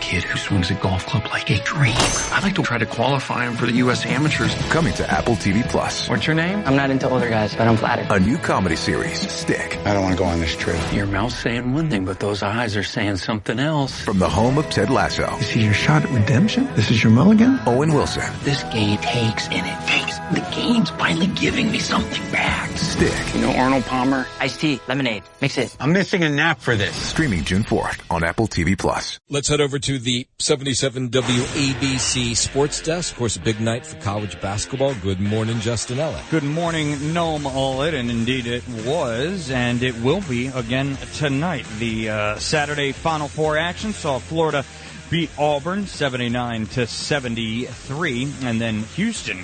kid who swings a golf club like a dream. I'd like to try to qualify him for the U.S. Amateurs. Coming to Apple TV Plus. What's your name? I'm not into older guys, but I'm flattered. A new comedy series, Stick. I don't want to go on this trip. Your mouth's saying one thing, but those eyes are saying something else. From the home of Ted Lasso. This is your shot at redemption? This is your mulligan? Owen Wilson. This game takes and it takes. The game's finally giving me something back. Stick. You know Arnold Palmer? Iced tea, lemonade, mix it. I'm missing a nap for this. Streaming June 4th on Apple TV Plus. Let's head over to the 77 WABC Sports Desk. Of course, a big night for college basketball. Good morning, Justin Ella. Good morning, Noam Olid, and indeed it was, and it will be again tonight. The Saturday Final Four action saw Florida beat Auburn 79-73, and then Houston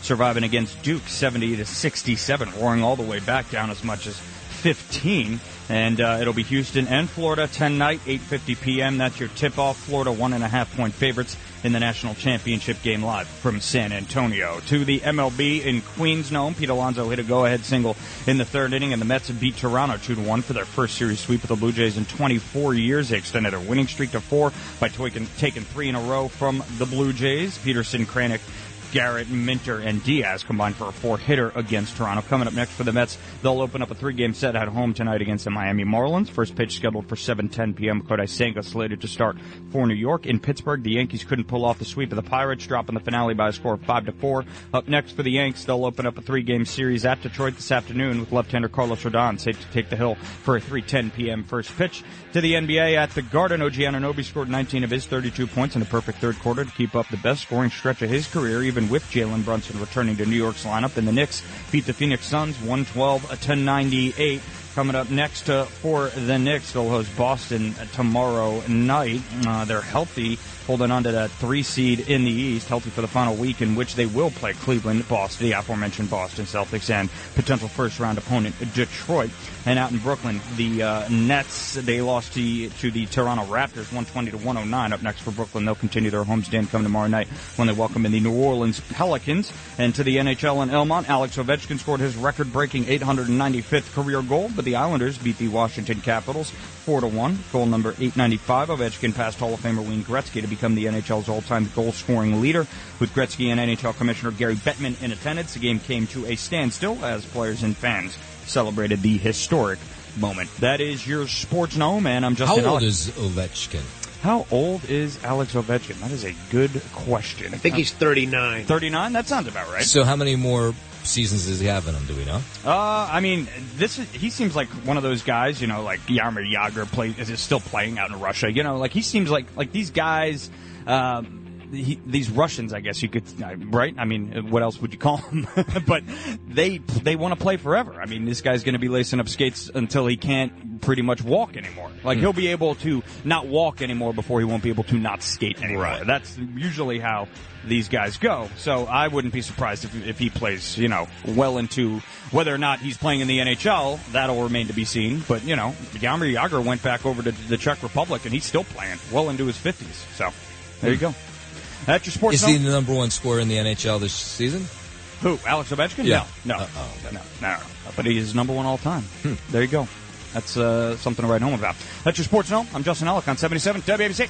surviving against Duke 70-67, roaring all the way back down as much as 15. And it'll be Houston and Florida tonight, 8:50 p.m. That's your tip-off. Florida 1.5-point favorites in the national championship game live from San Antonio. To the MLB in Queens, Noam. Pete Alonso hit a go-ahead single in the third inning, and the Mets beat Toronto 2-1 for their first series sweep of the Blue Jays in 24 years. They extended their winning streak to 4 by taking 3 in a row from the Blue Jays. Peterson, Kranick, Garrett, Minter, and Diaz combined for a 4-hitter against Toronto. Coming up next for the Mets, they'll open up a 3-game set at home tonight against the Miami Marlins. First pitch scheduled for 7:10 p.m. Kodai Senga slated to start for New York. In Pittsburgh, the Yankees couldn't pull off the sweep of the Pirates, dropping the finale by a score of 5-4. Up next for the Yanks, they'll open up a 3-game series at Detroit this afternoon with left-hander Carlos Rodon set to take the hill for a 3:10 p.m. first pitch. To the NBA at the Garden, OG Anunoby scored 19 of his 32 points in a perfect third quarter to keep up the best scoring stretch of his career, even with Jalen Brunson returning to New York's lineup. And the Knicks beat the Phoenix Suns 112-98. Coming up next for the Knicks, they'll host Boston tomorrow night. They're healthy, holding on to that 3 seed in the East, healthy for the final week in which they will play Cleveland, Boston, the aforementioned Boston Celtics, and potential first-round opponent Detroit. And out in Brooklyn, the Nets, they lost to the Toronto Raptors 120-109. Up next for Brooklyn, they'll continue their homestand come tomorrow night when they welcome in the New Orleans Pelicans. And to the NHL in Elmont, Alex Ovechkin scored his record-breaking 895th career goal, but the Islanders beat the Washington Capitals 4-1. Goal number 895. Ovechkin passed Hall of Famer Wayne Gretzky to become the NHL's all-time goal-scoring leader. With Gretzky and NHL Commissioner Gary Bettman in attendance, the game came to a standstill as players and fans celebrated the historic moment. That is your Sports Gnome, and I'm Justin. How old is Ovechkin? How old is Alex Ovechkin? That is a good question. I think he's 39. 39? That sounds about right. So how many more seasons does he have in him, do we know? I mean, he seems like one of those guys, like Jaromir Jagr is still playing out in Russia. Like he seems like these guys, these Russians, I guess you could, right? I mean, what else would you call them? But they want to play forever. I mean, this guy's going to be lacing up skates until he can't pretty much walk anymore. Like, he'll be able to not walk anymore before he won't be able to not skate anymore. Right. That's usually how these guys go. So I wouldn't be surprised if he plays, well into whether or not he's playing in the NHL. That'll remain to be seen. But, Jaromir Jagr went back over to the Czech Republic, and he's still playing well into his 50s. So there you go. That's your sports. Is he the number one scorer in the NHL this season? Who? Alex Ovechkin? Yeah. No. But he is number one all time. There you go. That's something to write home about. That's your Sports Know. I'm Justin Ellick on 77 WABC.